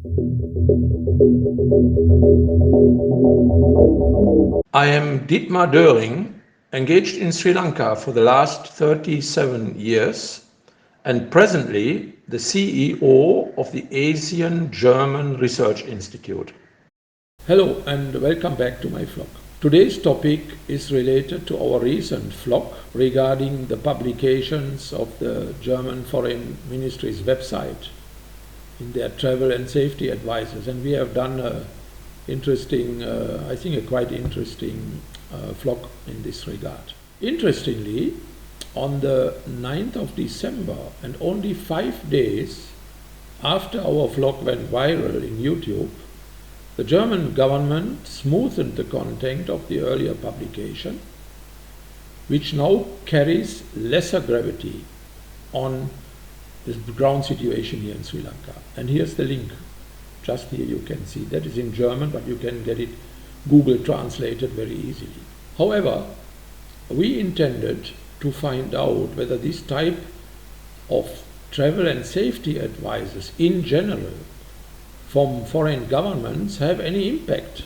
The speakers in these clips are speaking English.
I am Dietmar Doering, engaged in Sri Lanka for the last 37 years and presently the CEO of the Asian German Research Institute. Hello and welcome back to my vlog. Today's topic is related to our recent vlog regarding the publications of the German Foreign Ministry's website in their travel and safety advices, and we have done a interesting, I think a quite interesting vlog in this regard. Interestingly, on the 9th of December and only 5 days after our vlog went viral in YouTube, the German government smoothened the content of the earlier publication, which now carries lesser gravity on the ground situation here in Sri Lanka. And here's the link. Just here you can see that is in German, but you can get it Google translated very easily. However, we intended to find out whether this type of travel and safety advices in general from foreign governments have any impact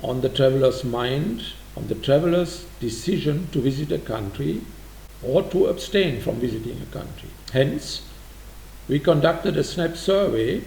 on the traveler's mind, on the traveler's decision to visit a country or to abstain from visiting a country. Hence, we conducted a snap survey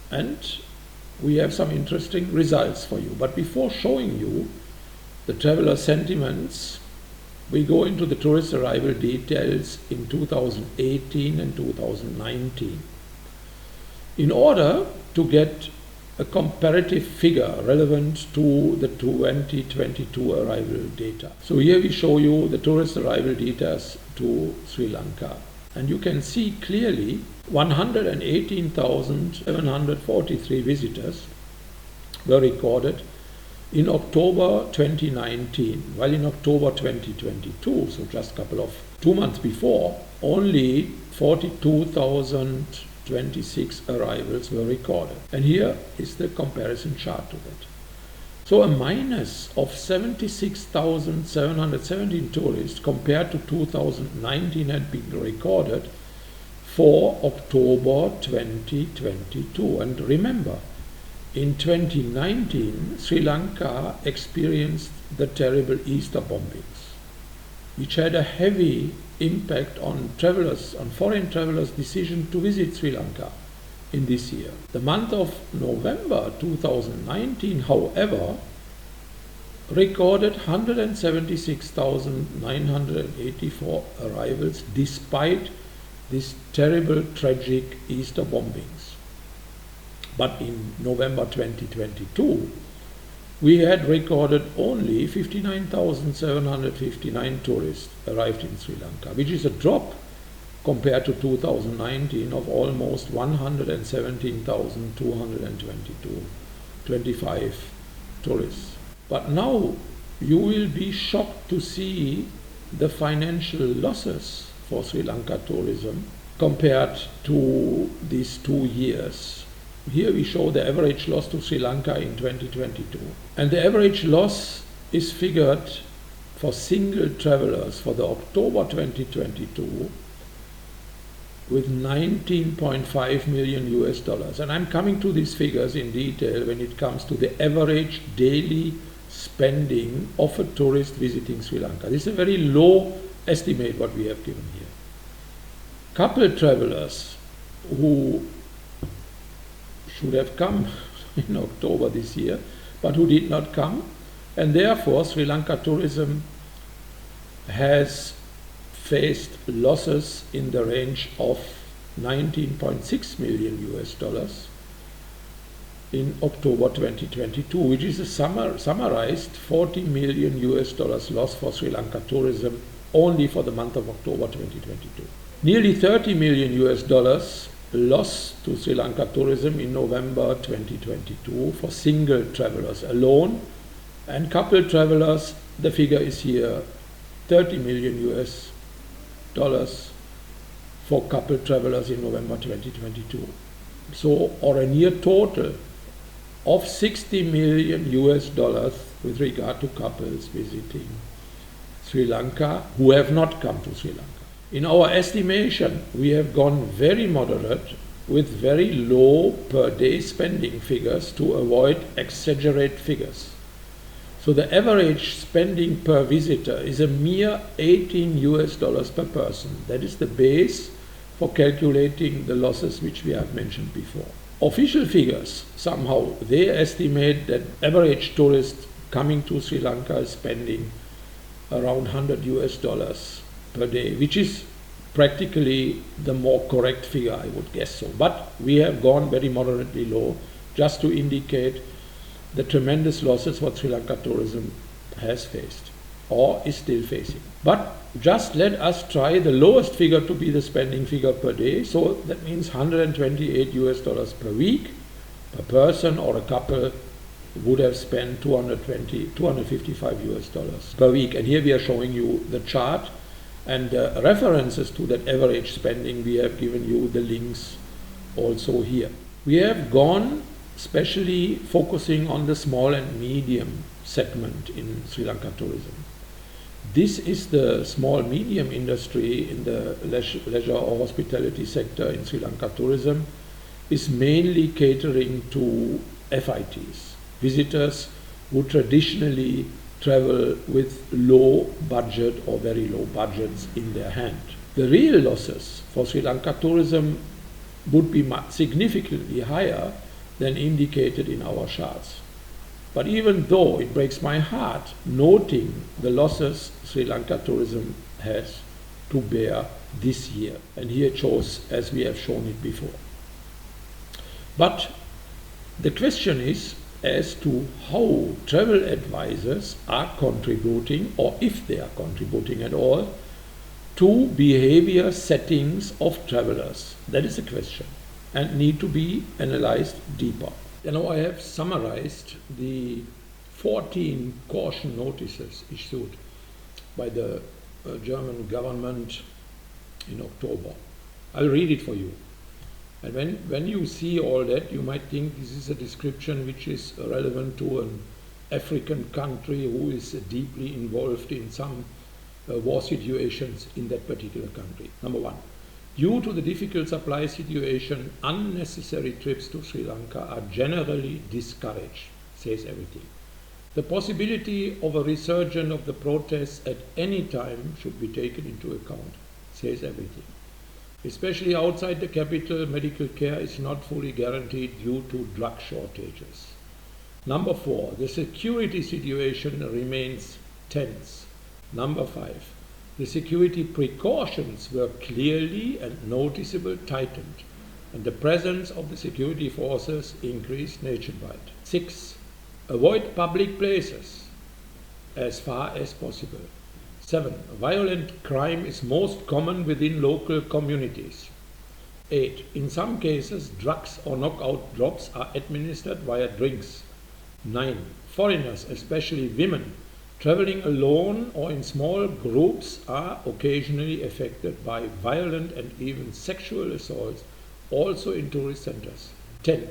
and we have some interesting results for you. But before showing you the traveler sentiments, we go into the tourist arrival details in 2018 and 2019 in order to get a comparative figure relevant to the 2022 arrival data. So here we show you the tourist arrival data to Sri Lanka. And you can see clearly 118,743 visitors were recorded in October 2019, while in October 2022, so just 2 months before, only 42,026 arrivals were recorded. And here is the comparison chart to that. So a minus of 76,717 tourists compared to 2019 had been recorded for October 2022. And remember, in 2019, Sri Lanka experienced the terrible Easter bombings, which had a heavy impact on travelers, on foreign travelers' decision to visit Sri Lanka in this year. The month of November 2019, however, recorded 176,984 arrivals despite these terrible, tragic Easter bombings. But in November 2022, we had recorded only 59,759 tourists arrived in Sri Lanka, which is a drop compared to 2019 of almost 117,225 tourists. But now you will be shocked to see the financial losses for Sri Lanka tourism compared to these 2 years. Here we show the average loss to Sri Lanka in 2022. And the average loss is figured for single travelers for the October 2022 with $19.5 million. And I'm coming to these figures in detail when it comes to the average daily spending of a tourist visiting Sri Lanka. This is a very low estimate what we have given here. Couple travelers who should have come in October this year, but who did not come, and therefore Sri Lanka tourism has faced losses in the range of $19.6 million in October 2022, which is a summarized $40 million loss for Sri Lanka tourism only for the month of October 2022. Nearly $30 million loss to Sri Lanka tourism in November 2022 for single travelers alone, and couple travelers, the figure is here, $30 million for couple travelers in November 2022. So, or a near total of $60 million with regard to couples visiting Sri Lanka who have not come to Sri Lanka. In our estimation, we have gone very moderate with very low per day spending figures to avoid exaggerate figures. So the average spending per visitor is a mere $18 per person. That is the base for calculating the losses which we have mentioned before. Official figures, somehow, they estimate that average tourist coming to Sri Lanka is spending around $100 per day, which is practically the more correct figure, I would guess so. But we have gone very moderately low just to indicate the tremendous losses what Sri Lanka tourism has faced or is still facing. But just let us try the lowest figure to be the spending figure per day. So that means $128 per week. Per person or a couple would have spent $255 per week. And here we are showing you the chart and references to that average spending. We have given you the links also here. We have gone especially focusing on the small and medium segment in Sri Lanka tourism. This is the small medium industry in the leisure or hospitality sector in Sri Lanka tourism, is mainly catering to FITs, visitors who traditionally travel with low budget or very low budgets in their hand. The real losses for Sri Lanka tourism would be significantly higher than indicated in our charts. But even though it breaks my heart noting the losses Sri Lanka tourism has to bear this year, and here it shows as we have shown it before. But the question is as to how travel advisors are contributing, or if they are contributing at all, to behavior settings of travelers. That is the question, and need to be analyzed deeper. Now I have summarized the 14 caution notices issued by the German government in October. I'll read it for you. And when you see all that, you might think this is a description which is relevant to an African country who is deeply involved in some war situations in that particular country. Number one, due to the difficult supply situation, unnecessary trips to Sri Lanka are generally discouraged, says everything. The possibility of a resurgence of the protests at any time should be taken into account, says everything. Especially outside the capital, medical care is not fully guaranteed due to drug shortages. Number four, the security situation remains tense. Number five, the security precautions were clearly and noticeably tightened, and the presence of the security forces increased nationwide. 6. Avoid public places as far as possible. 7. Violent crime is most common within local communities. 8. In some cases, drugs or knockout drops are administered via drinks. 9. Foreigners, especially women, traveling alone or in small groups are occasionally affected by violent and even sexual assaults, also in tourist centers. 10.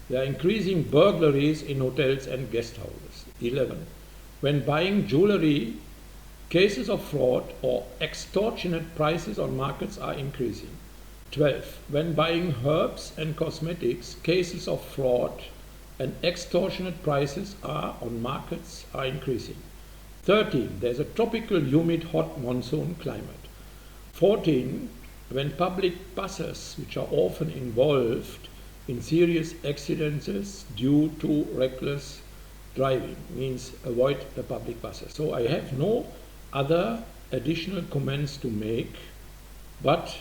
There are increasing burglaries in hotels and guest houses. 11. When buying jewelry, cases of fraud or extortionate prices on markets are increasing. 12. When buying herbs and cosmetics, cases of fraud and extortionate prices on markets are increasing. 13. There's a tropical, humid, hot monsoon climate. 14. When public buses, which are often involved in serious accidents due to reckless driving, means avoid the public buses. So I have no other additional comments to make, but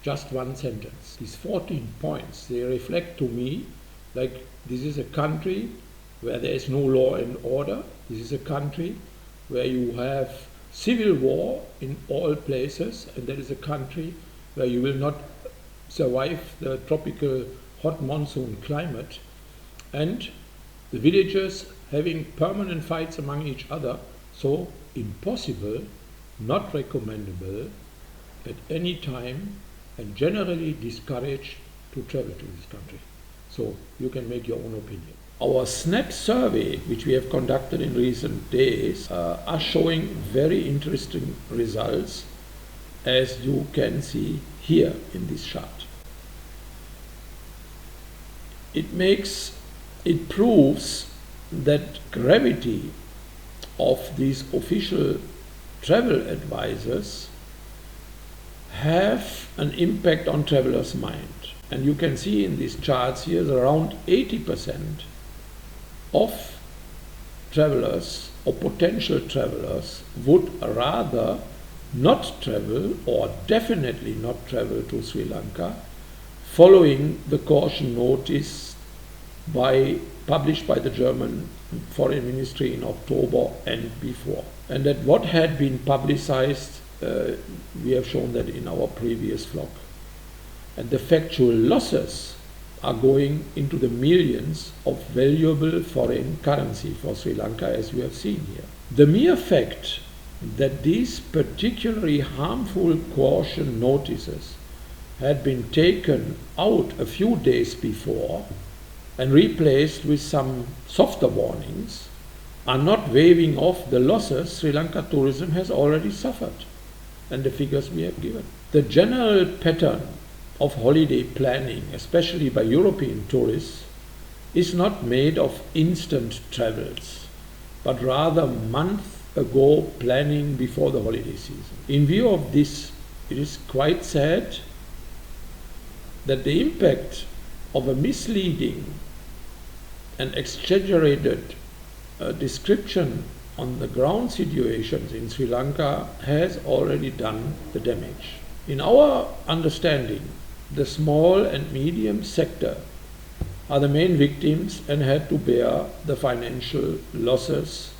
just one sentence. These 14 points, they reflect to me like this is a country where there is no law and order. This is a country where you have civil war in all places, and that is a country where you will not survive the tropical hot monsoon climate, and the villagers having permanent fights among each other. So impossible, not recommendable at any time, and generally discouraged to travel to this country. So you can make your own opinion. Our SNAP survey, which we have conducted in recent days, are showing very interesting results, as you can see here in this chart. it proves that gravity of these official travel advisors have an impact on travelers' mind. And you can see in these charts here that around 80% of travelers or potential travelers would rather not travel or definitely not travel to Sri Lanka following the caution notice published by the German Foreign Ministry in October and before. And that what had been publicized, we have shown that in our previous vlog. And the factual losses are going into the millions of valuable foreign currency for Sri Lanka, as you have seen here. The mere fact that these particularly harmful caution notices had been taken out a few days before and replaced with some softer warnings are not waving off the losses Sri Lanka tourism has already suffered and the figures we have given. The general pattern of holiday planning, especially by European tourists, is not made of instant travels, but rather months ago planning before the holiday season. In view of this, it is quite sad that the impact of a misleading and exaggerated description on the ground situations in Sri Lanka has already done the damage. In our understanding, the small and medium sector are the main victims and had to bear the financial losses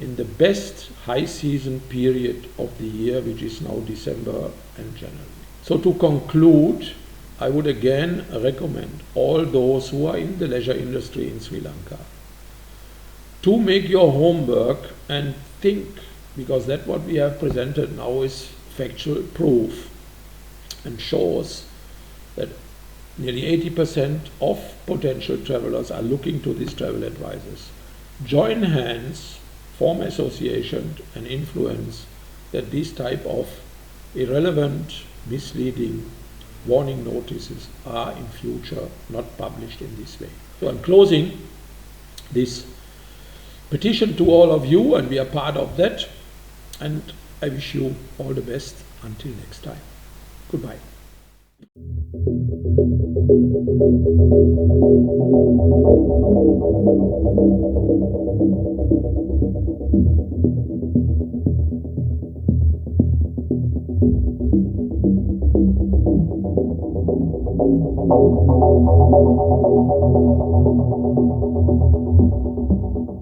in the best high season period of the year, which is now December and January. So to conclude, I would again recommend all those who are in the leisure industry in Sri Lanka to make your homework and think, because that what we have presented now is factual proof and shows that nearly 80% of potential travelers are looking to these travel advisors. Join hands, form association and influence that these type of irrelevant, misleading warning notices are in future not published in this way. So I'm closing this petition to all of you, and we are part of that, and I wish you all the best until next time. Goodbye.